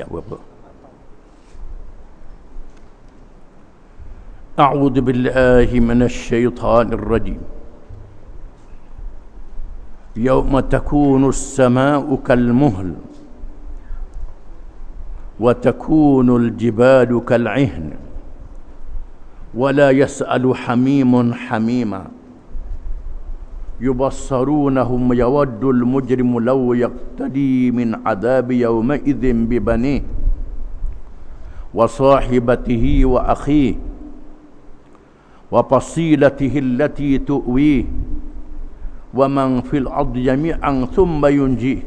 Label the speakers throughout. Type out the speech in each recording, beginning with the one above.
Speaker 1: ayat berapa? A'udzu billahi minasy syaithanir rajim. Yauma takunu as-samaa'u kal-muhl wa takunu al-jibalu kal-'ihn wa la yas'alu hamimun hamima yubassarunahum yawaddul mujrimu law yaqtadi min 'adzabi yawma idzin bi banihi wa sahibatihi wa akhihi wa fasilatihi allati tu'wihi wa man fil ardi jami'an thumma yunjih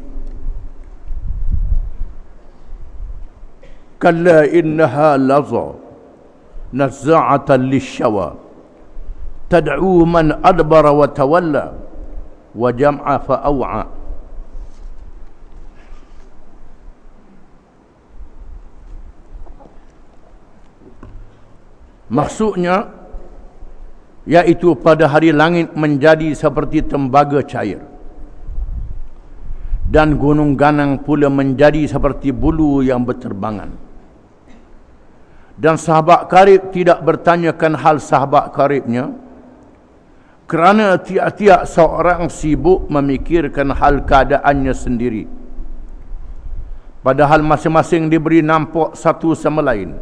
Speaker 1: kalla innaha laza nazza'atan lishawa tad'u man adbara wa tawalla wa jam'a fa aw'a. Maksudnya iaitu pada hari langit menjadi seperti tembaga cair dan gunung ganang pula menjadi seperti bulu yang berterbangan, dan sahabat karib tidak bertanyakan hal sahabat karibnya kerana tiap-tiap seorang sibuk memikirkan hal keadaannya sendiri, padahal masing-masing diberi nampak satu sama lain.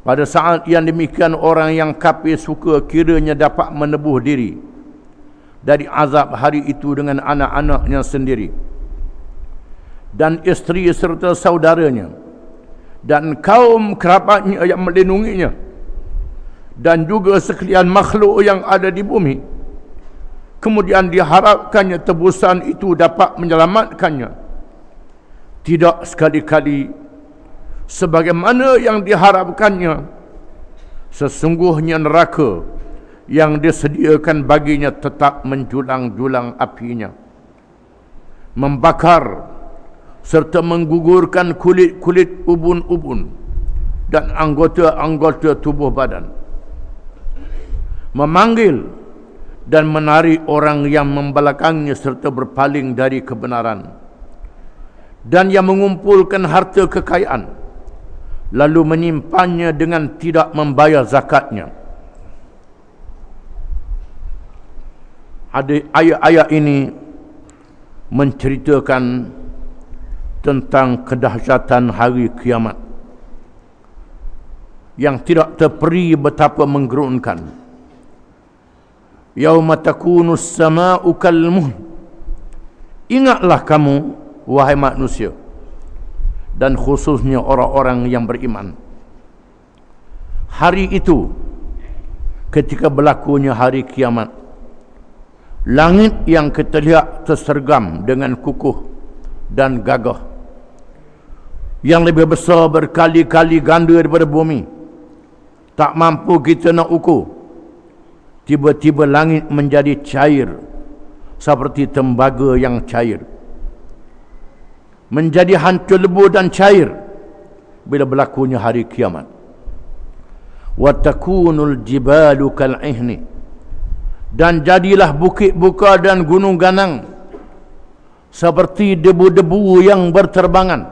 Speaker 1: Pada saat yang demikian, orang yang kafir suka kiranya dapat menebuh diri dari azab hari itu dengan anak-anaknya sendiri dan isteri serta saudaranya dan kaum kerabatnya yang melindunginya dan juga sekalian makhluk yang ada di bumi. Kemudian diharapkannya tebusan itu dapat menyelamatkannya. Tidak sekali-kali sebagaimana yang diharapkannya. Sesungguhnya neraka yang disediakan baginya tetap menjulang-julang apinya, membakar serta menggugurkan kulit-kulit ubun-ubun dan anggota-anggota tubuh badan, memanggil dan menarik orang yang membelakangnya serta berpaling dari kebenaran, dan yang mengumpulkan harta kekayaan lalu menyimpannya dengan tidak membayar zakatnya. Ayat-ayat ini menceritakan tentang kedahsyatan hari kiamat yang tidak terperi betapa menggerunkan. Yauma takunu as-samaa'u kal-muhl. Ingatlah kamu wahai manusia, dan khususnya orang-orang yang beriman, hari itu ketika berlakunya hari kiamat, langit yang kita lihat tersergam dengan kukuh dan gagah yang lebih besar berkali-kali ganda daripada bumi, tak mampu kita nak ukur. Tiba-tiba langit menjadi cair seperti tembaga yang cair, menjadi hancur lebur dan cair bila berlakunya hari kiamat. Wa takunul jibalu kal-'ihni, dan jadilah bukit-bukit dan gunung ganang seperti debu-debu yang berterbangan,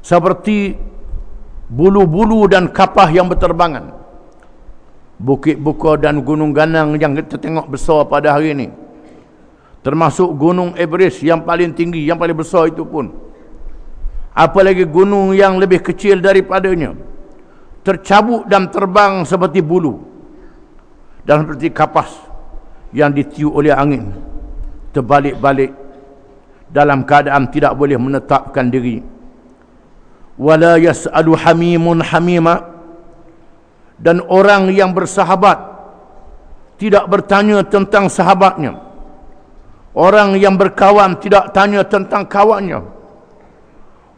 Speaker 1: seperti bulu-bulu dan kapah yang berterbangan. Bukit-bukit dan gunung ganang yang kita tengok besar pada hari ini, termasuk gunung Everest yang paling tinggi, yang paling besar itu pun, apalagi gunung yang lebih kecil daripadanya, tercabut dan terbang seperti bulu dan seperti kapas yang ditiup oleh angin, terbalik-balik dalam keadaan tidak boleh menetapkan diri. Wala yas'alu hamimun hamima, dan orang yang bersahabat tidak bertanya tentang sahabatnya. Orang yang berkawan tidak tanya tentang kawannya.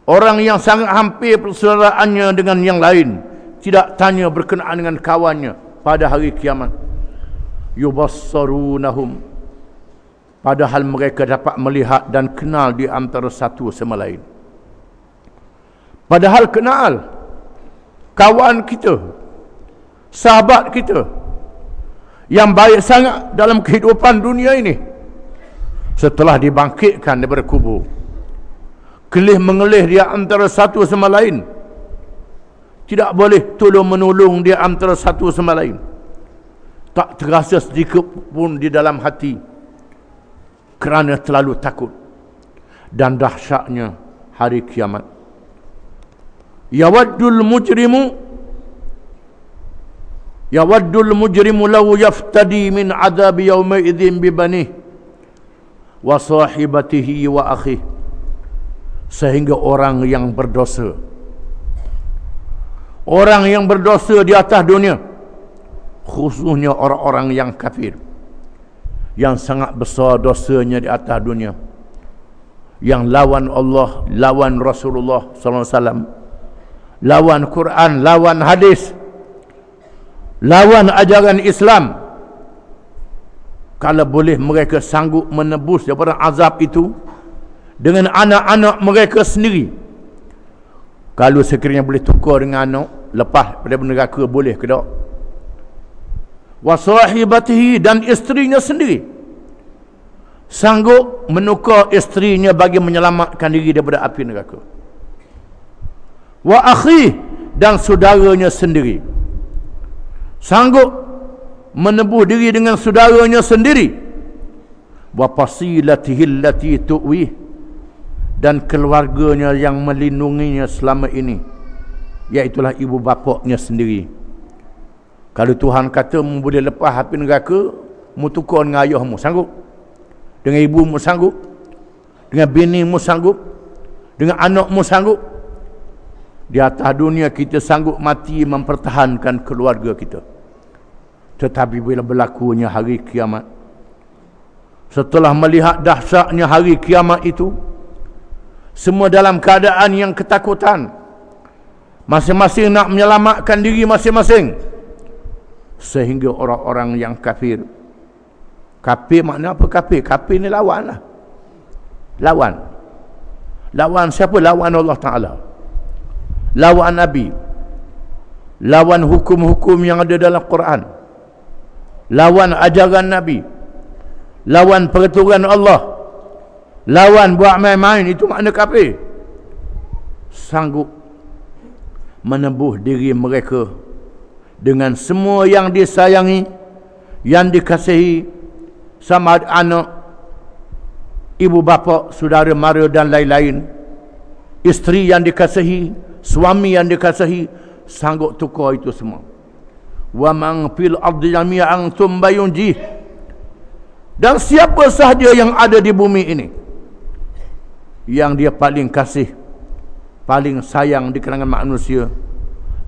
Speaker 1: Orang yang sangat hampir persaudaraannya dengan yang lain tidak tanya berkenaan dengan kawannya pada hari kiamat. Yubassarunahum, padahal mereka dapat melihat dan kenal di antara satu sama lain. Padahal kenal kawan kita, sahabat kita yang baik sangat dalam kehidupan dunia ini, setelah dibangkitkan daripada kubur, kelih mengelih dia antara satu sama lain. Tidak boleh tolong menolong dia antara satu sama lain. Tak terasa sedikit pun di dalam hati, kerana terlalu takut dan dahsyatnya hari kiamat. Yawaddul mujrimu law yaftadi min adab yawma idzin bi banihi wa sahibatihi wa akhihi. Sehingga orang yang berdosa di atas dunia, khususnya orang-orang yang kafir, yang sangat besar dosanya di atas dunia, yang lawan Allah, lawan Rasulullah sallallahu alaihi wasallam, lawan Quran, lawan hadis, lawan ajaran Islam. Kalau boleh mereka sanggup menebus daripada azab itu dengan anak-anak mereka sendiri. Kalau sekiranya boleh tukar dengan anak, lepas daripada neraka, boleh ke tak? Wa sahibatihi, dan isterinya sendiri, sanggup menukar isterinya bagi menyelamatkan diri daripada api neraka. Wa akhi, dan saudaranya sendiri, sanggup menebus diri dengan saudaranya sendiri. Wa fasilatihi allati tu'wi, dan keluarganya yang melindunginya selama ini, iaitulah ibu bapaknya sendiri. Kalau Tuhan kata mu boleh lepas api neraka, mu tukar dengan ayahmu, sanggup? Dengan ibumu sanggup? Dengan binimu sanggup? Dengan anakmu sanggup? Di atas dunia kita sanggup mati mempertahankan keluarga kita. Tetapi bila berlakunya hari kiamat, setelah melihat dahsyatnya hari kiamat itu, semua dalam keadaan yang ketakutan, masing-masing nak menyelamatkan diri masing-masing. Sehingga orang-orang yang kafir, kafir makna apa kafir? Kafir ni lawan lah. Lawan siapa? Lawan Allah Ta'ala, lawan Nabi, lawan hukum-hukum yang ada dalam Quran, lawan ajaran Nabi, lawan peraturan Allah, lawan buat main-main. Itu makna kafir. Sanggup menembus diri mereka dengan semua yang disayangi, yang dikasihi, sama ada anak, ibu bapa, saudara mara dan lain-lain, isteri yang dikasihi, suami yang dikasihi, sanggup tukar itu semua. Wa man fil ardi jami'an tsumma yunjih, dan siapa sahaja yang ada di bumi ini yang dia paling kasih, paling sayang di kalangan manusia,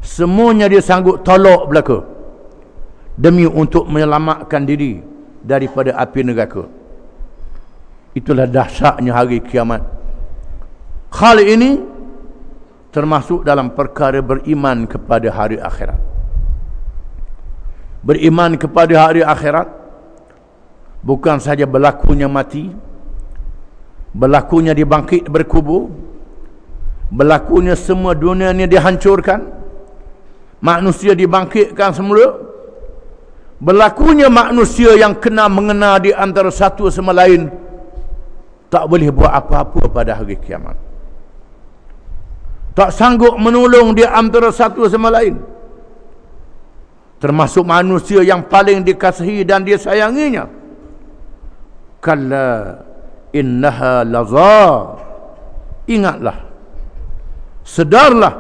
Speaker 1: semuanya dia sanggup tolak belaka demi untuk menyelamatkan diri daripada api neraka. Itulah dahsyatnya hari kiamat. Hal ini termasuk dalam perkara beriman kepada hari akhirat. Beriman kepada hari akhirat bukan saja berlakunya mati, berlakunya dibangkit berkubur, berlakunya semua dunia ini dihancurkan, manusia dibangkitkan semula, berlakunya manusia yang kena mengena di antara satu sama lain, tak boleh buat apa-apa pada hari kiamat, tak sanggup menolong di antara satu sama lain, termasuk manusia yang paling dikasihi dan disayanginya. Kalla innaha lazā, ingatlah, sedarlah,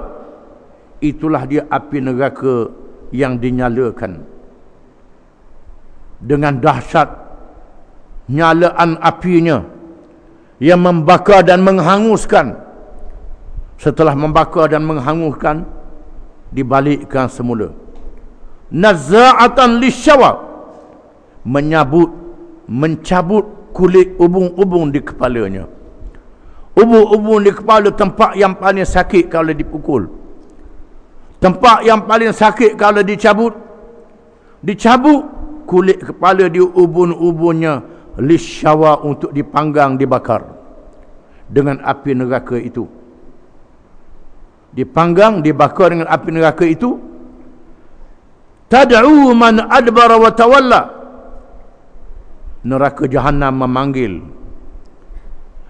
Speaker 1: itulah dia api neraka yang dinyalakan dengan dahsyat nyalaan apinya yang membakar dan menghanguskan. Setelah membakar dan menghanguskan, dibalikkan semula. Nazza'atan lisyawa, mencabut kulit ubung-ubung di kepalanya. Ubung-ubung di kepala tempat yang paling sakit kalau dipukul, tempat yang paling sakit kalau dicabut kulit kepala di ubun-ubunnya, lisyawa, untuk dipanggang, dibakar dengan api neraka itu. Dipanggang, dibakar dengan api neraka itu. Tad'u man adbara wa tawalla, neraka Jahannam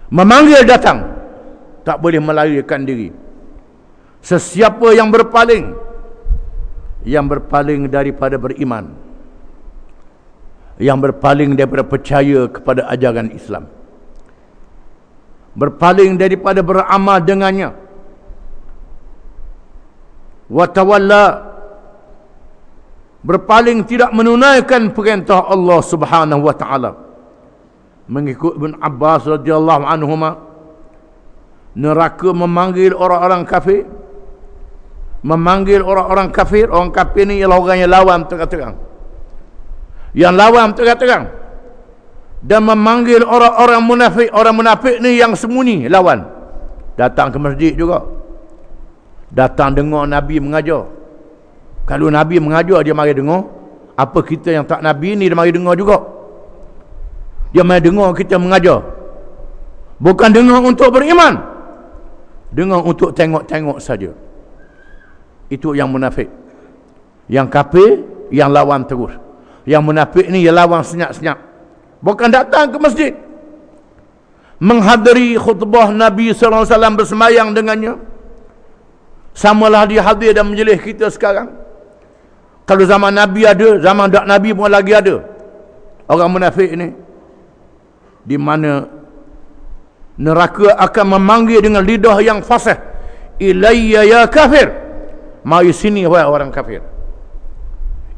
Speaker 1: memanggil datang tak boleh melarikan diri. Sesiapa yang berpaling daripada beriman, yang berpaling daripada percaya kepada ajaran Islam, berpaling daripada beramal dengannya, wa tawalla, berpaling tidak menunaikan perintah Allah Subhanahu wa taala. Mengikut Ibn Abbas radhiyallahu anhuma, neraka memanggil orang-orang kafir. Memanggil orang-orang kafir. Orang kafir ni ialah orang yang lawan terang-terang, yang lawan terang-terang, dan memanggil orang-orang munafik. Orang munafik ni yang sembunyi, lawan. Datang ke masjid juga, datang dengar Nabi mengajar. Kalau Nabi mengajar, dia mari dengar. Apa kita yang tak Nabi ni, dia mari dengar juga. Dia mari dengar kita mengajar. Bukan dengar untuk beriman, dengar untuk tengok-tengok saja. Itu yang munafik. Yang kafir, yang lawan terus. Yang munafik ni, yang lawan senyap-senyap. Bukan datang ke masjid, menghadiri khutbah Nabi SAW, bersemayang dengannya. Samalah dia hadir dan menjelih kita sekarang. Kalau zaman Nabi ada, zaman tak Nabi pun lagi ada orang munafik ni. Di mana neraka akan memanggil dengan lidah yang fasih, ilayya ya kafir, mari sini wahai orang kafir.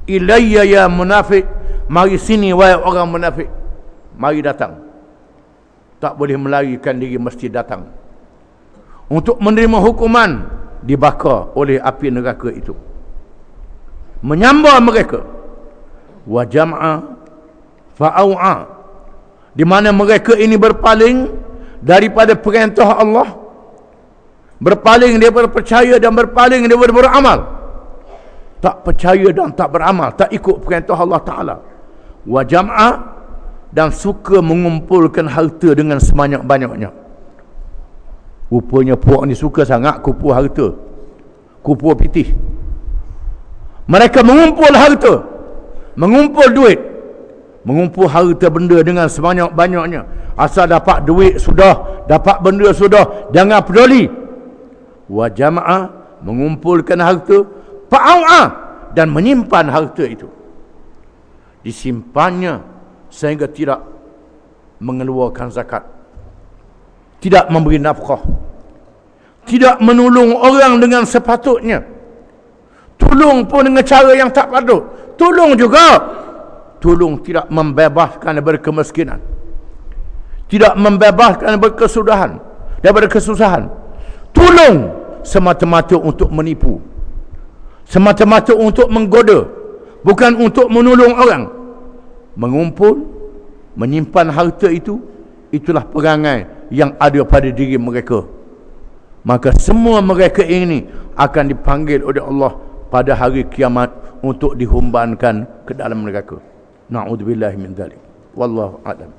Speaker 1: Ilayya ya munafik, mari sini wahai orang munafik. Mari datang. Tak boleh melarikan diri, mesti datang. Untuk menerima hukuman, dibakar oleh api neraka itu. Menyambar mereka. Wa jam'a fa'au'a, di mana mereka ini berpaling daripada perintah Allah, berpaling daripada percaya dan berpaling daripada beramal. Tak percaya dan tak beramal, tak ikut perintah Allah Ta'ala. Wa jam'a, dan suka mengumpulkan harta dengan sebanyak-banyaknya. Rupanya puak ni suka sangat kumpul harta, kumpul pitih. Mereka mengumpul harta, mengumpul duit, mengumpul harta benda dengan sebanyak-banyaknya. Asal dapat duit sudah, dapat benda sudah, jangan peduli. Wa jama'a, mengumpulkan harta, fa'au'a, dan menyimpan harta itu. Disimpannya sehingga tidak mengeluarkan zakat, tidak memberi nafkah, tidak menolong orang dengan sepatutnya. Tolong pun dengan cara yang tak patut. Tolong juga, tolong tidak membebaskan daripada kemiskinan, tidak membebaskan daripada kesusahan. Tolong semata-mata untuk menipu, semata-mata untuk menggoda, bukan untuk menolong orang. Mengumpul, menyimpan harta itu, itulah perangai yang ada pada diri mereka. Maka semua mereka ini akan dipanggil oleh Allah pada hari kiamat untuk dihumbankan ke dalam neraka. Na'udzubillahi min dzalik. Wallahu a'lam.